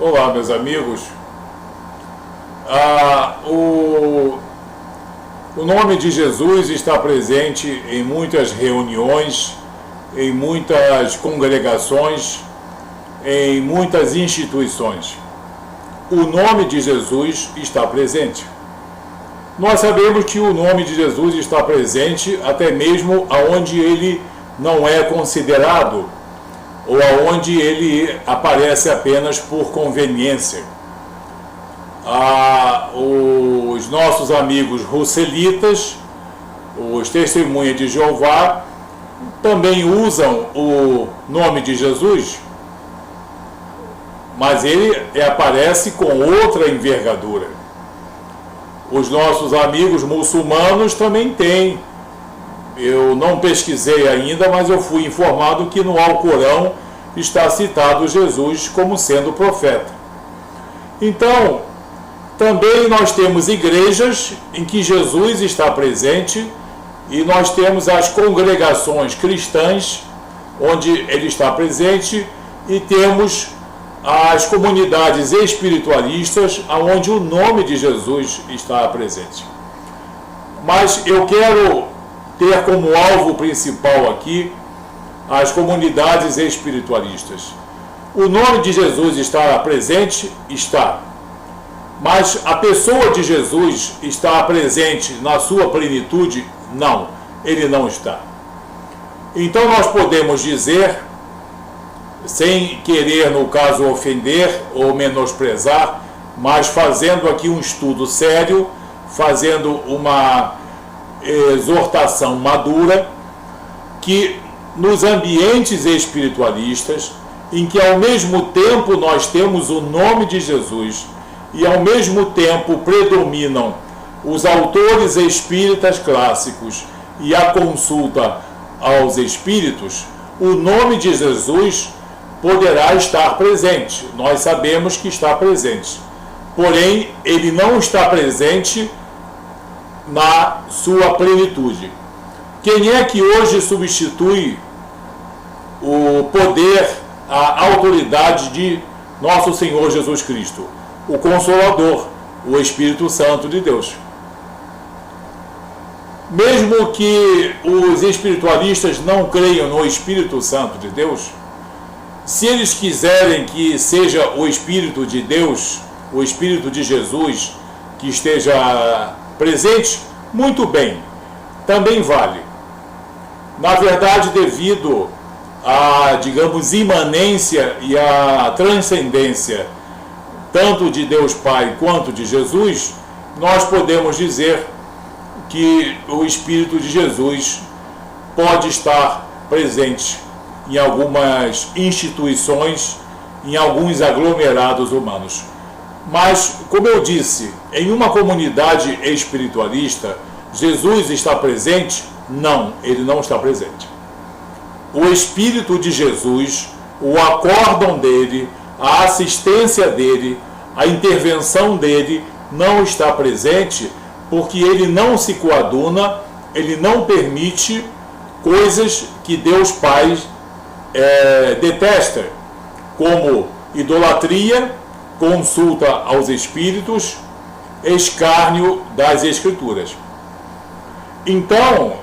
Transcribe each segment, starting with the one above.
Olá, meus amigos. O nome de Jesus está presente em muitas reuniões, em muitas congregações, em muitas instituições. O nome de Jesus está presente. Nós sabemos que o nome de Jesus está presente até mesmo aonde ele não é considerado, ou aonde ele aparece apenas por conveniência. Os nossos amigos russelitas, os testemunhas de Jeová, também usam o nome de Jesus, mas ele aparece com outra envergadura. Os nossos amigos muçulmanos também têm. Eu não pesquisei ainda, mas eu fui informado que no Alcorão está citado Jesus como sendo profeta. Então, também nós temos igrejas em que Jesus está presente, e nós temos as congregações cristãs, onde ele está presente, e temos as comunidades espiritualistas, onde o nome de Jesus está presente. Mas eu quero ter como alvo principal aqui as comunidades espiritualistas. O nome de Jesus está presente? Está. Mas a pessoa de Jesus está presente na sua plenitude? Não, ele não está. Então nós podemos dizer, sem querer no caso ofender ou menosprezar, mas fazendo aqui um estudo sério, fazendo uma exortação madura, que nos ambientes espiritualistas, em que ao mesmo tempo nós temos o nome de Jesus e ao mesmo tempo predominam os autores espíritas clássicos e a consulta aos espíritos, o nome de Jesus poderá estar presente. Nós sabemos que está presente, porém ele não está presente na sua plenitude. Quem é que hoje substitui o poder, a autoridade de nosso Senhor Jesus Cristo? O Consolador, o Espírito Santo de Deus. Mesmo que os espiritualistas não creiam no Espírito Santo de Deus, se eles quiserem que seja o Espírito de Deus, o Espírito de Jesus, que esteja presente, muito bem, também vale. Na verdade, devido à, digamos, imanência e à transcendência tanto de Deus Pai quanto de Jesus, nós podemos dizer que o Espírito de Jesus pode estar presente em algumas instituições, em alguns aglomerados humanos. Mas, como eu disse, em uma comunidade espiritualista, Jesus está presente? Não, ele não está presente. O Espírito de Jesus, o acórdão dele, a assistência dele, a intervenção dele não está presente, porque ele não se coaduna, ele não permite coisas que Deus Pai detesta, como idolatria, consulta aos espíritos, escárnio das Escrituras. Então,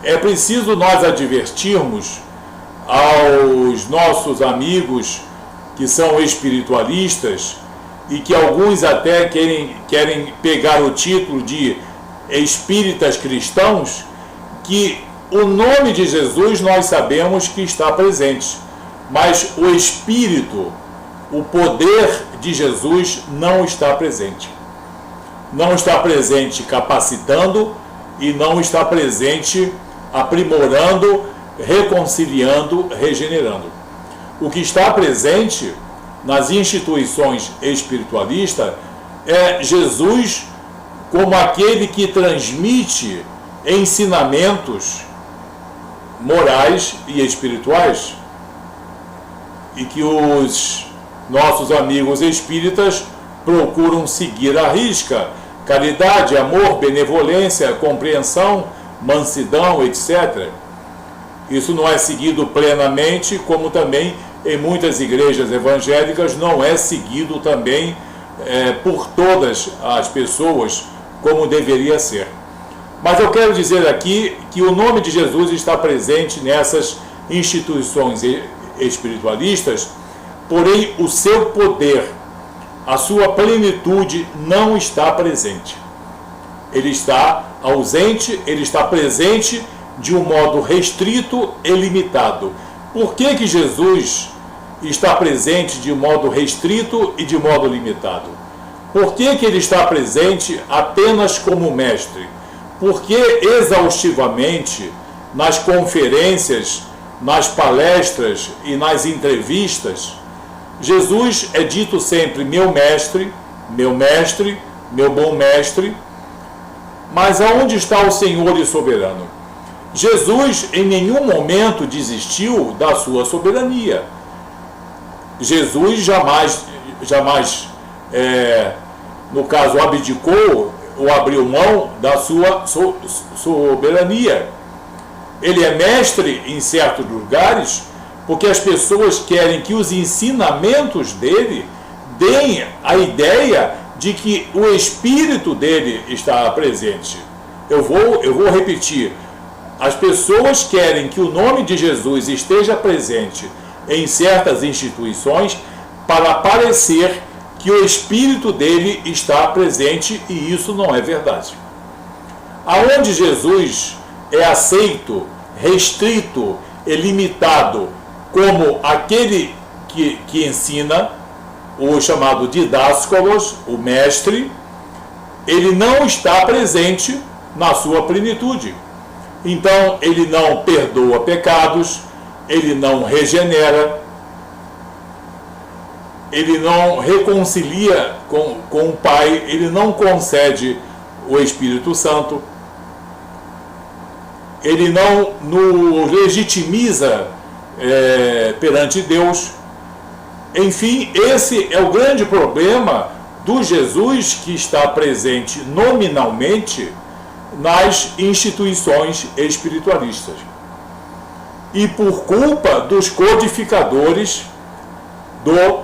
é preciso nós advertirmos aos nossos amigos que são espiritualistas, e que alguns até querem pegar o título de espíritas cristãos, que o nome de Jesus nós sabemos que está presente, mas o Espírito, o poder de Jesus não está presente. Não está presente capacitando e não está presente aprimorando, reconciliando, regenerando. O que está presente nas instituições espiritualistas é Jesus como aquele que transmite ensinamentos morais e espirituais, e que os nossos amigos espíritas procuram seguir à risca: caridade, amor, benevolência, compreensão, mansidão, etc. Isso não é seguido plenamente, como também em muitas igrejas evangélicas não é seguido também por todas as pessoas como deveria ser. Mas eu quero dizer aqui que o nome de Jesus está presente nessas instituições espiritualistas, porém o seu poder, a sua plenitude não está presente. Ele está ausente, ele está presente de um modo restrito e limitado. Por que Jesus está presente de modo restrito e de modo limitado? Por que ele está presente apenas como mestre? Porque exaustivamente nas conferências, nas palestras e nas entrevistas, Jesus é dito sempre meu mestre, meu bom mestre. Mas aonde está o Senhor e soberano? Jesus em nenhum momento desistiu da sua soberania. Jesus jamais, no caso, abdicou ou abriu mão da sua soberania. Ele é mestre em certos lugares porque as pessoas querem que os ensinamentos dele deem a ideia de que o Espírito dele está presente. Eu vou repetir. As pessoas querem que o nome de Jesus esteja presente em certas instituições para parecer que o Espírito dele está presente, e isso não é verdade. Aonde Jesus é aceito, restrito e limitado como aquele que ensina, o chamado didáscolos, o mestre, ele não está presente na sua plenitude. Então, ele não perdoa pecados, ele não regenera, ele não reconcilia com o Pai, ele não concede o Espírito Santo, ele não nos legitimiza perante Deus. Enfim, esse é o grande problema do Jesus que está presente nominalmente nas instituições espiritualistas. E por culpa dos codificadores do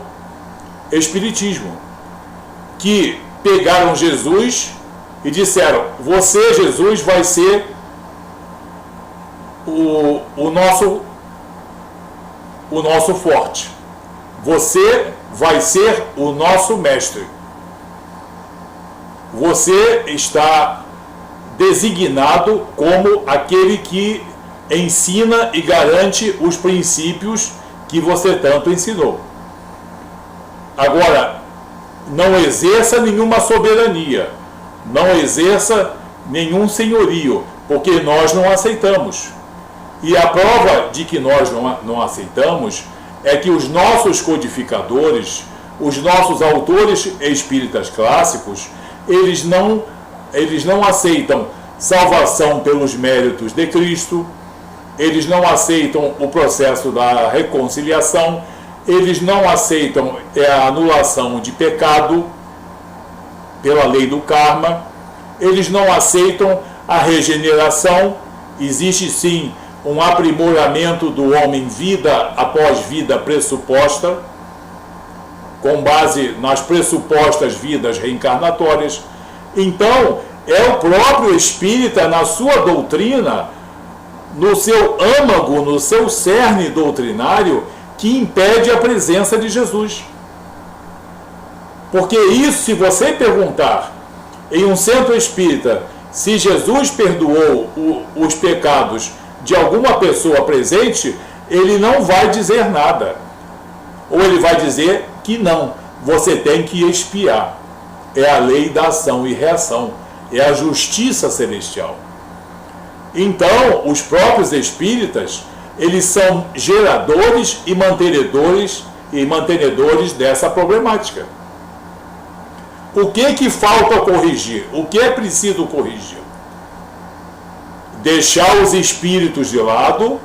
Espiritismo, que pegaram Jesus e disseram: você, Jesus, vai ser o nosso forte. Você vai ser o nosso mestre. Você está designado como aquele que ensina e garante os princípios que você tanto ensinou. Agora, não exerça nenhuma soberania, não exerça nenhum senhorio, porque nós não aceitamos. E a prova de que nós não aceitamos é que os nossos codificadores, os nossos autores espíritas clássicos, eles não aceitam salvação pelos méritos de Cristo, eles não aceitam o processo da reconciliação, eles não aceitam a anulação de pecado pela lei do karma, eles não aceitam a regeneração. Existe sim um aprimoramento do homem vida após vida pressuposta, com base nas pressupostas vidas reencarnatórias. Então, é o próprio espírita, na sua doutrina, no seu âmago, no seu cerne doutrinário, que impede a presença de Jesus. Porque isso, se você perguntar em um centro espírita se Jesus perdoou os pecados de alguma pessoa presente, ele não vai dizer nada. Ou ele vai dizer que não, você tem que expiar. É a lei da ação e reação, é a justiça celestial. Então, os próprios espíritas, eles são geradores e mantenedores dessa problemática. O que falta corrigir? O que é preciso corrigir? Deixar os espíritos de lado,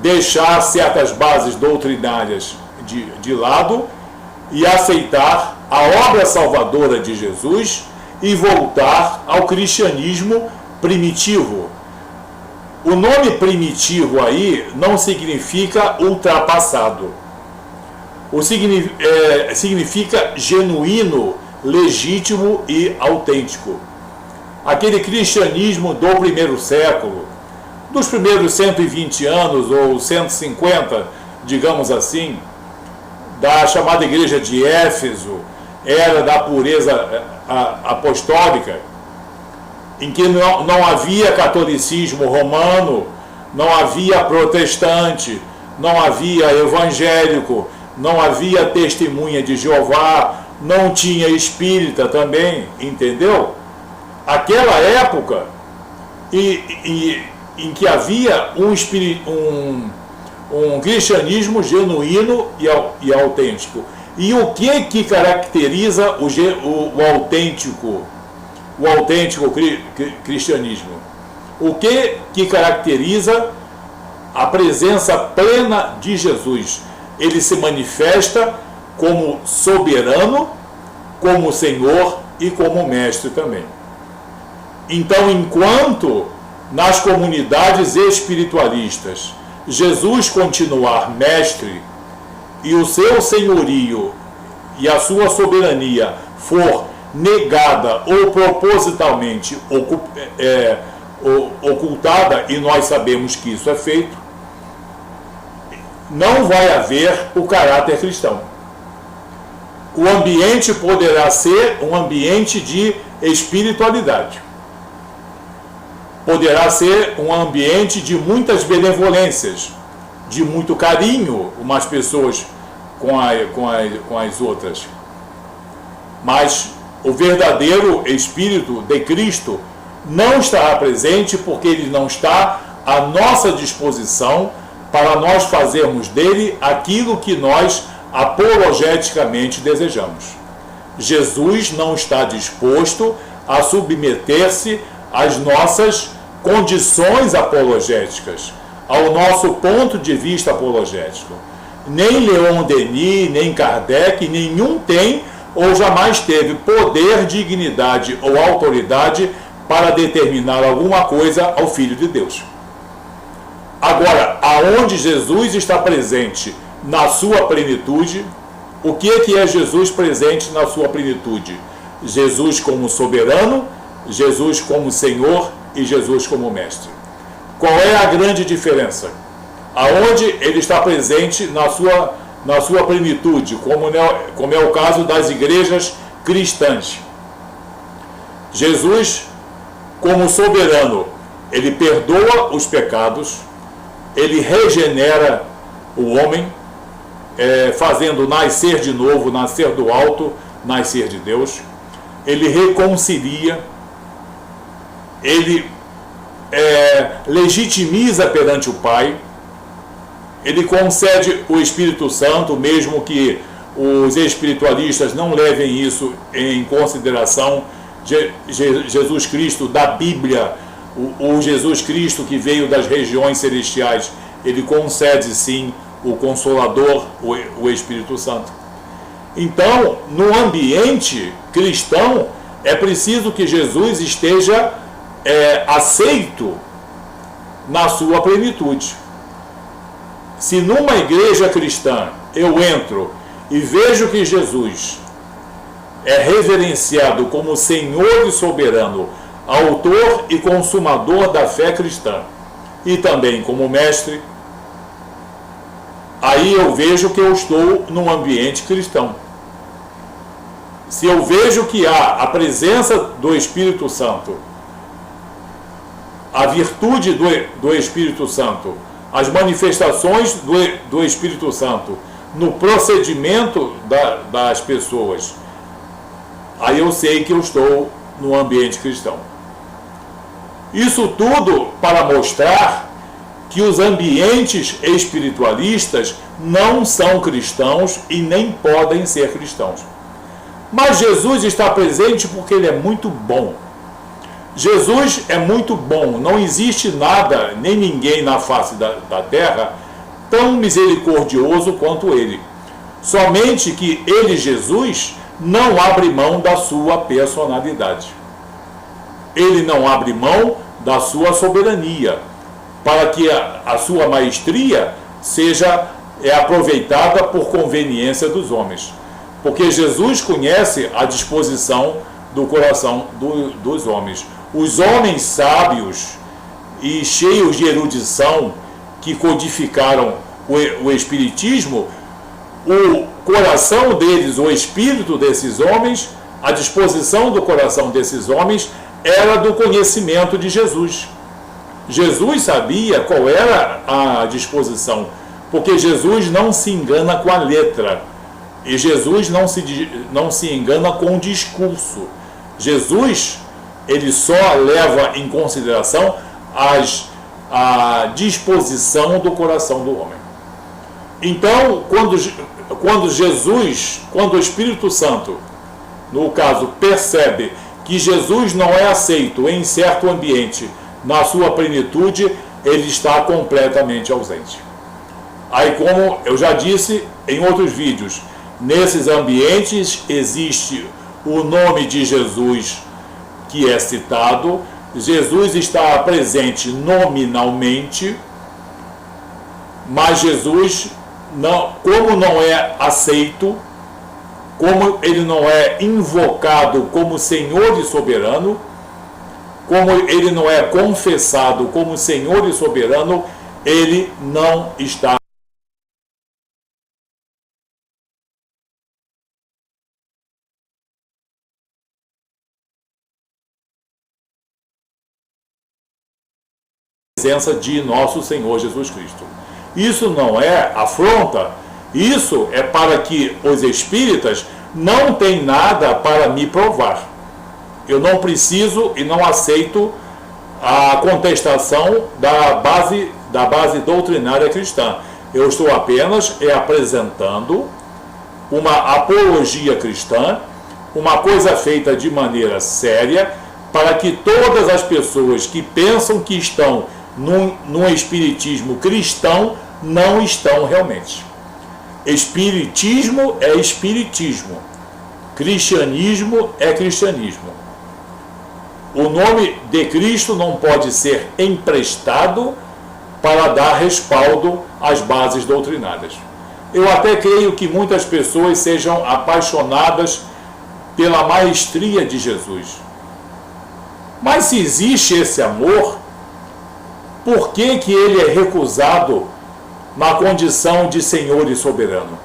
deixar certas bases doutrinárias de lado e aceitar a obra salvadora de Jesus e voltar ao cristianismo primitivo. O nome primitivo aí não significa ultrapassado. significa genuíno, legítimo e autêntico. Aquele cristianismo do primeiro século, dos primeiros 120 anos ou 150, digamos assim, da chamada igreja de Éfeso, era da pureza apostólica, em que não havia catolicismo romano, não havia protestante, não havia evangélico, não havia testemunha de Jeová, não tinha espírita também, entendeu? Aquela época em que havia um cristianismo genuíno e autêntico. E o que caracteriza o autêntico cristianismo? O que caracteriza a presença plena de Jesus? Ele se manifesta como soberano, como Senhor e como Mestre também. Então, enquanto nas comunidades espiritualistas Jesus continuar Mestre e o seu senhorio e a sua soberania for negada ou propositalmente ocultada, e nós sabemos que isso é feito, não vai haver o caráter cristão. O ambiente poderá ser um ambiente de espiritualidade. Poderá ser um ambiente de muitas benevolências, de muito carinho umas pessoas com as outras. Mas o verdadeiro Espírito de Cristo não estará presente, porque ele não está à nossa disposição para nós fazermos dele aquilo que nós apologeticamente desejamos. Jesus não está disposto a submeter-se às nossas condições apologéticas, ao nosso ponto de vista apologético. Nem Leon Denis, nem Kardec, nenhum tem ou jamais teve poder, dignidade ou autoridade para determinar alguma coisa ao Filho de Deus. Agora, aonde Jesus está presente na sua plenitude, o que é Jesus presente na sua plenitude? Jesus como soberano, Jesus como Senhor e Jesus como Mestre. Qual é a grande diferença? Aonde ele está presente na sua plenitude, como é o caso das igrejas cristãs. Jesus, como soberano, ele perdoa os pecados, ele regenera o homem, fazendo nascer de novo, nascer do alto, nascer de Deus. Ele reconcilia, ele legitimiza perante o Pai, ele concede o Espírito Santo, mesmo que os espiritualistas não levem isso em consideração. Jesus Cristo da Bíblia, o Jesus Cristo que veio das regiões celestiais, ele concede sim o Consolador, o Espírito Santo. Então, no ambiente cristão, é preciso que Jesus esteja aceito na sua plenitude. Se numa igreja cristã eu entro e vejo que Jesus é reverenciado como Senhor e soberano, autor e consumador da fé cristã, e também como mestre, aí eu vejo que eu estou num ambiente cristão. Se eu vejo que há a presença do Espírito Santo, a virtude do Espírito Santo, as manifestações do Espírito Santo no procedimento das pessoas, aí eu sei que eu estou no ambiente cristão. Isso tudo para mostrar que os ambientes espiritualistas não são cristãos e nem podem ser cristãos. Mas Jesus está presente porque ele é muito bom. Jesus é muito bom. Não existe nada, nem ninguém na face da terra tão misericordioso quanto ele. Somente que ele, Jesus, não abre mão da sua personalidade. Ele não abre mão da sua soberania, para que a sua maestria seja é aproveitada por conveniência dos homens, porque Jesus conhece a disposição do coração dos homens. Os homens sábios e cheios de erudição que codificaram o Espiritismo, o coração deles, o espírito desses homens, a disposição do coração desses homens era do conhecimento de Jesus. Jesus sabia qual era a disposição, porque Jesus não se engana com a letra, e Jesus não se engana com o discurso. Jesus, ele só leva em consideração a disposição do coração do homem. Então, quando o Espírito Santo, no caso, percebe que Jesus não é aceito em certo ambiente na sua plenitude, ele está completamente ausente. Aí, como eu já disse em outros vídeos, nesses ambientes existe o nome de Jesus que é citado, Jesus está presente nominalmente, mas Jesus, como não é aceito, como ele não é invocado como Senhor e soberano, como ele não é confessado como Senhor e soberano, ele não está na presença de nosso Senhor Jesus Cristo. Isso não é afronta, isso é para que os espíritas não tenham nada para me provar. Eu não preciso e não aceito a contestação da base doutrinária cristã. Eu estou apenas apresentando uma apologia cristã, uma coisa feita de maneira séria, para que todas as pessoas que pensam que estão num espiritismo cristão não estão realmente. Espiritismo é espiritismo, cristianismo é cristianismo. O nome de Cristo não pode ser emprestado para dar respaldo às bases doutrinárias. Eu até creio que muitas pessoas sejam apaixonadas pela maestria de Jesus. Mas se existe esse amor, por que ele é recusado na condição de Senhor e soberano?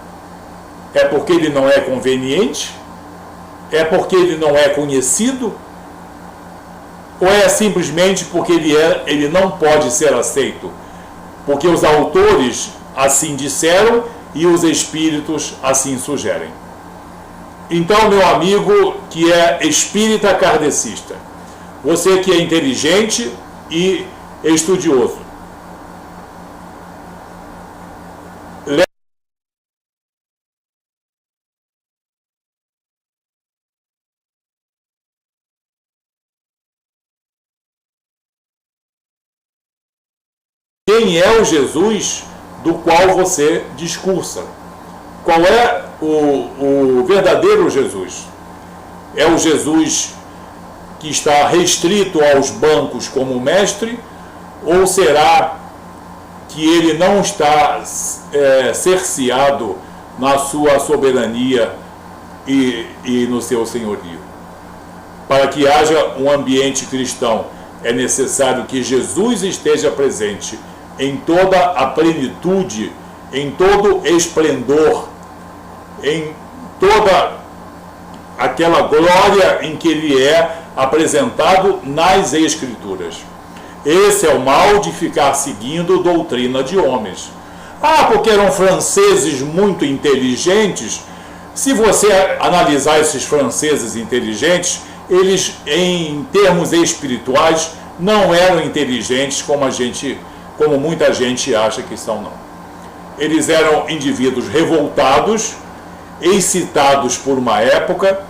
É porque ele não é conveniente? É porque ele não é conhecido? Ou é simplesmente porque ele não pode ser aceito? Porque os autores assim disseram e os espíritos assim sugerem. Então, meu amigo que é espírita kardecista, você que é inteligente e estudioso, quem é o Jesus do qual você discursa? Qual é o verdadeiro Jesus? É o Jesus que está restrito aos bancos como mestre? Ou será que ele não está cerceado na sua soberania e no seu senhorio? Para que haja um ambiente cristão, é necessário que Jesus esteja presente em toda a plenitude, em todo esplendor, em toda aquela glória em que ele é apresentado nas Escrituras. Esse é o mal de ficar seguindo doutrina de homens. Porque eram franceses muito inteligentes. Se você analisar esses franceses inteligentes, eles, em termos espirituais, não eram inteligentes como muita gente acha que são, não. Eles eram indivíduos revoltados, excitados por uma época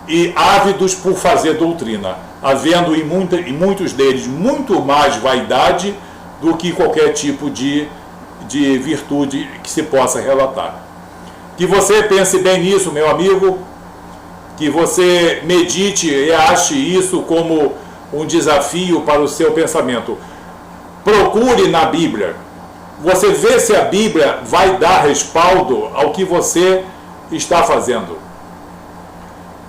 e ávidos por fazer doutrina, havendo em muitos deles muito mais vaidade do que qualquer tipo de virtude que se possa relatar. Que você pense bem nisso, meu amigo, que você medite e ache isso como um desafio para o seu pensamento. Procure na Bíblia Você vê se a Bíblia vai dar respaldo ao que você está fazendo.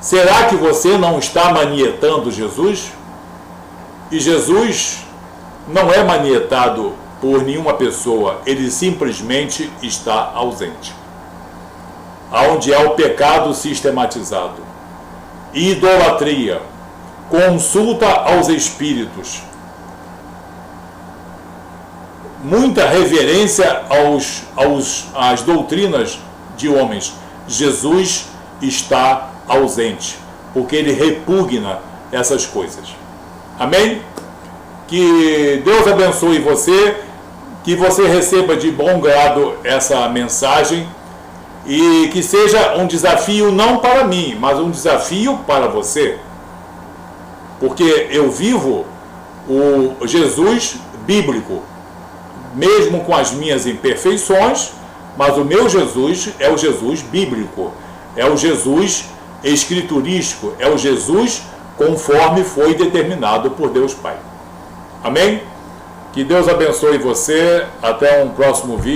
Será que você não está manietando Jesus? E Jesus não é manietado por nenhuma pessoa, ele simplesmente está ausente. Aonde há o pecado sistematizado, idolatria, consulta aos espíritos, muita reverência às doutrinas de homens. Jesus está ausente, porque ele repugna essas coisas. Amém? Que Deus abençoe você, que você receba de bom grado essa mensagem e que seja um desafio não para mim, mas um desafio para você. Porque eu vivo o Jesus bíblico, mesmo com as minhas imperfeições, mas o meu Jesus é o Jesus bíblico, é o Jesus escriturístico, é o Jesus conforme foi determinado por Deus Pai. Amém? Que Deus abençoe você. Até um próximo vídeo.